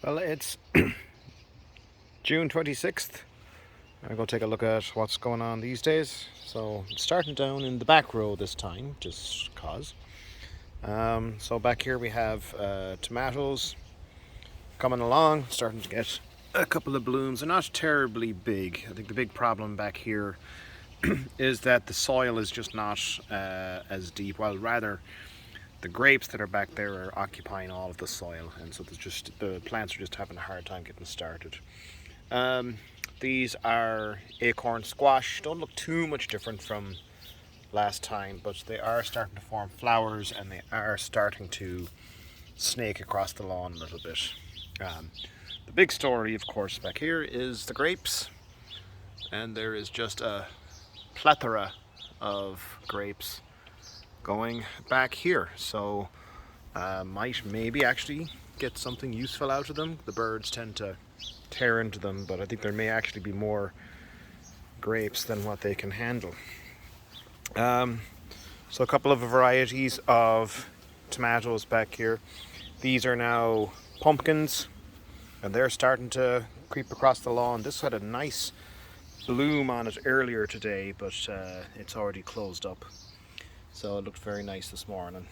Well, it's June 26th. I'm going to take a look at what's going on these days. So, starting down in the back row this time, just cause. So, back here we have tomatoes coming along, starting to get a couple of blooms. They're not terribly big. I think the big problem back here is that the soil is just not as deep. Well, rather, the grapes that are back there are occupying all of the soil, and so the plants are just having a hard time getting started. These are acorn squash. Don't look too much different from last time, but they are starting to form flowers and they are starting to snake across the lawn a little bit. The big story, of course, back here is the grapes, and there is just a plethora of grapes going back here. So might maybe actually get something useful out of them. The birds tend to tear into them, but I think there may actually be more grapes than what they can handle. So a couple of varieties of tomatoes back here. These are now pumpkins, and they're starting to creep across the lawn. This had a nice bloom on it earlier today, but it's already closed up. So it looked very nice this morning.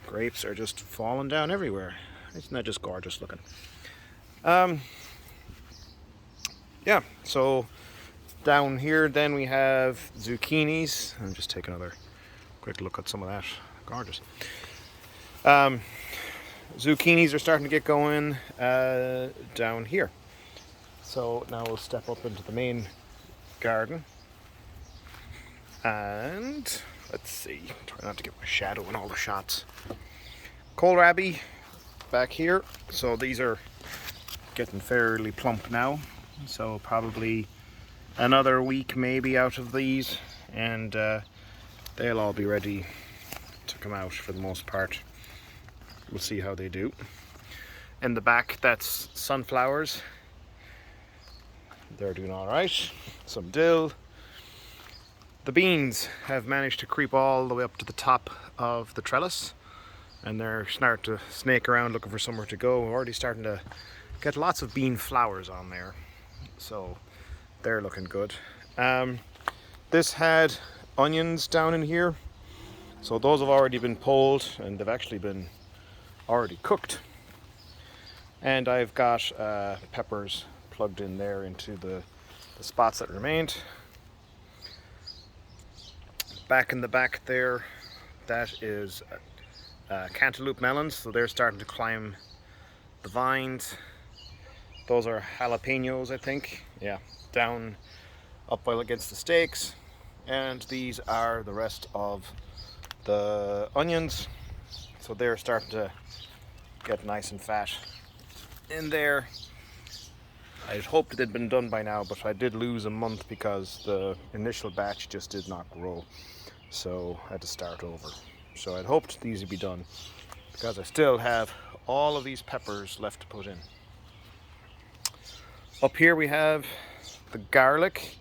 Grapes are just falling down everywhere. Isn't that just gorgeous looking? Yeah, so down here then we have zucchinis. I'll just take another quick look at some of that. Gorgeous. Zucchinis are starting to get going down here. So now we'll step up into the main garden. And let's see, try not to get my shadow in all the shots. Kohlrabi back here. So these are getting fairly plump now. So probably another week maybe out of these, and they'll all be ready to come out for the most part. We'll see how they do. In the back, that's sunflowers. They're doing all right. Some dill. The beans have managed to creep all the way up to the top of the trellis, and they're starting to snake around looking for somewhere to go. We're already starting to get lots of bean flowers on there, so they're looking good. This had onions down in here, so those have already been pulled and they've actually been already cooked. And I've got peppers plugged in there into the spots that remained. Back in the back there, that is cantaloupe melons, so they're starting to climb the vines. Those are jalapenos, I think. Yeah, down up against the stakes. And these are the rest of the onions. So they're starting to get nice and fat in there. I'd hoped it had been done by now, but I did lose a month because the initial batch just did not grow. So I had to start over. So I'd hoped these would be done because I still have all of these peppers left to put in. Up here we have the garlic.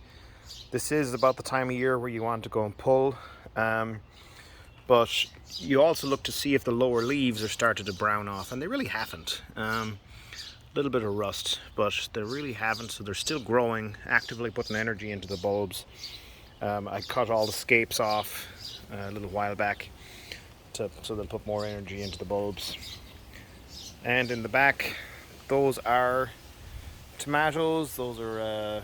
This is about the time of year where you want to go and pull. But you also look to see if the lower leaves are starting to brown off, and they really haven't. A little bit of rust, but they really haven't, so they're still growing, actively putting energy into the bulbs. I cut all the scapes off a little while back so they'll put more energy into the bulbs. And in the back, those are tomatoes. Those are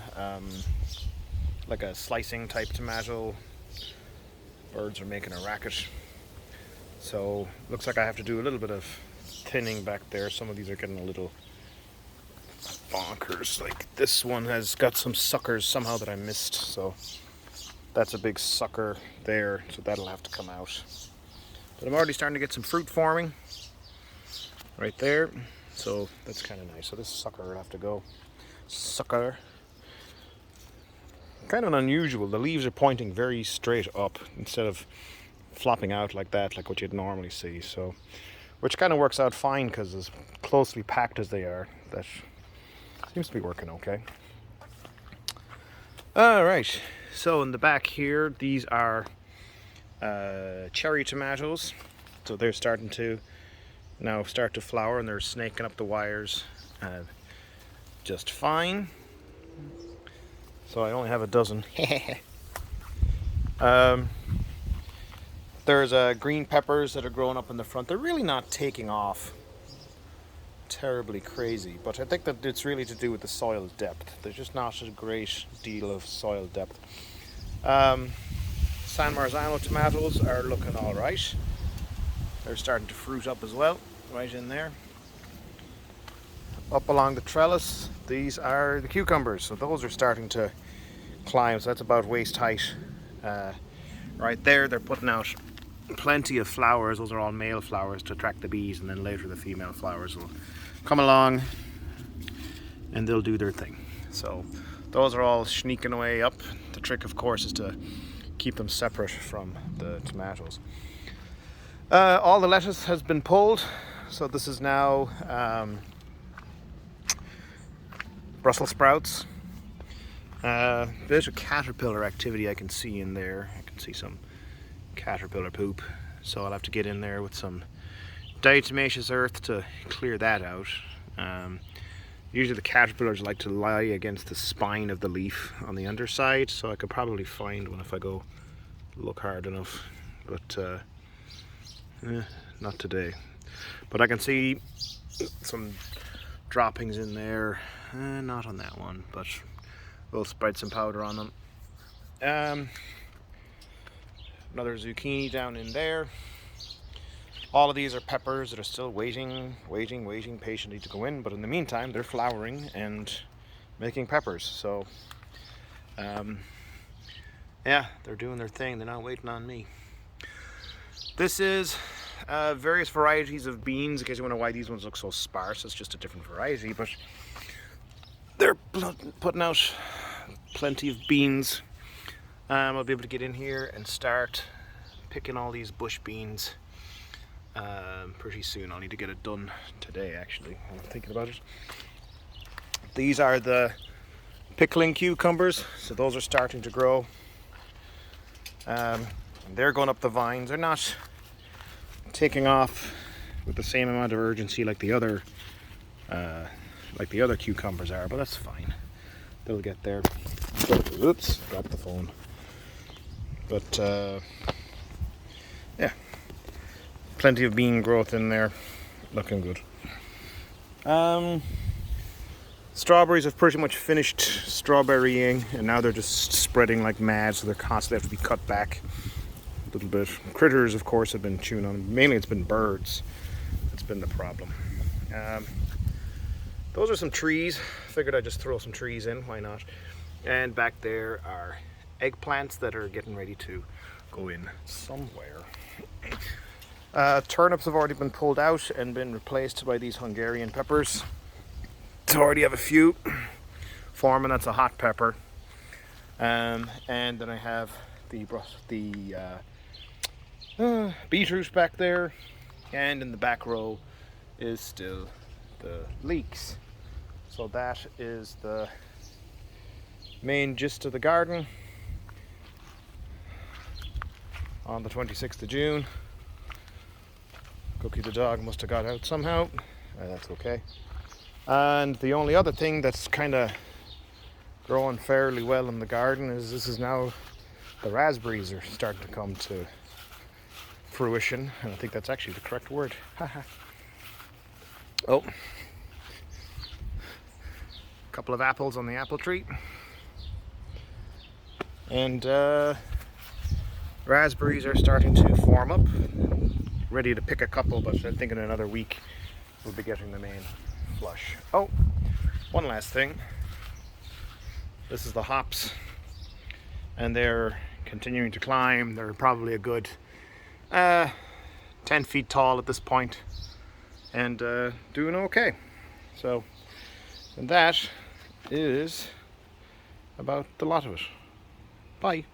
like a slicing type tomato. Birds are making a racket. So looks like I have to do a little bit of thinning back there. Some of these are getting a little bonkers. Like this one has got some suckers somehow that I missed. So that's a big sucker there. So that'll have to come out. But I'm already starting to get some fruit forming right there. So that's kind of nice. So this sucker will have to go. Sucker. Kind of unusual. The leaves are pointing very straight up instead of flopping out like that, like what you'd normally see. So, which kind of works out fine because as closely packed as they are, that seems to be working okay. All right. So in the back here, these are cherry tomatoes. So they're starting to now start to flower, and they're snaking up the wires just fine. So I only have a dozen. There's green peppers that are growing up in the front. They're really not taking off terribly crazy, but I think that it's really to do with the soil depth. There's just not a great deal of soil depth. San Marzano tomatoes are looking all right. They're starting to fruit up as well, right in there. Up along the trellis, these are the cucumbers. So those are starting to climb. So that's about waist height. Right there, they're putting out plenty of flowers. Those are all male flowers to attract the bees, and then later the female flowers will come along and they'll do their thing. So those are all sneaking away up. The trick, of course, is to keep them separate from the tomatoes. All the lettuce has been pulled, so this is now Brussels sprouts. Bit of caterpillar activity I can see in there. I can see some caterpillar poop, so I'll have to get in there with some diatomaceous earth to clear that out. Usually the caterpillars like to lie against the spine of the leaf on the underside, so I could probably find one if I go look hard enough, but not today. But I can see some droppings in there. Not on that one, but we'll spread some powder on them. Another zucchini down in there. All of these are peppers that are still waiting patiently to go in, but in the meantime they're flowering and making peppers. So yeah, they're doing their thing. They're not waiting on me. This is various varieties of beans. In case you wonder why these ones look so sparse, it's just a different variety, but they're putting out plenty of beans. I'll be able to get in here and start picking all these bush beans pretty soon. I'll need to get it done today, actually. I'm thinking about it. These are the pickling cucumbers, so those are starting to grow. They're going up the vines. They're not taking off with the same amount of urgency like the other cucumbers are, but that's fine. They'll get there. Oops, dropped the phone. But yeah, plenty of bean growth in there, looking good. Strawberries have pretty much finished strawberrying, and now they're just spreading like mad, so they're constantly have to be cut back a little bit. Critters, of course, have been chewing on them. Mainly it's been birds that's been the problem. Those are some trees. Figured I'd just throw some trees in, why not? And back there are eggplants that are getting ready to go in somewhere. Turnips have already been pulled out and been replaced by these Hungarian peppers. So I already have a few forming. That's a hot pepper. And then I have the beetroot back there, and in the back row is still the leeks. So that is the main gist of the garden on the 26th of June. Cookie the dog must have got out somehow. That's okay. And the only other thing that's kind of growing fairly well in the garden is this is now the raspberries are starting to come to fruition, and I think that's actually the correct word. Oh, a couple of apples on the apple tree, and raspberries are starting to form up. Ready to pick a couple, but I think in another week we'll be getting the main flush. Oh, one last thing. This is the hops, and they're continuing to climb. They're probably a good 10 feet tall at this point, and doing okay. So, and that is about the lot of it. Bye.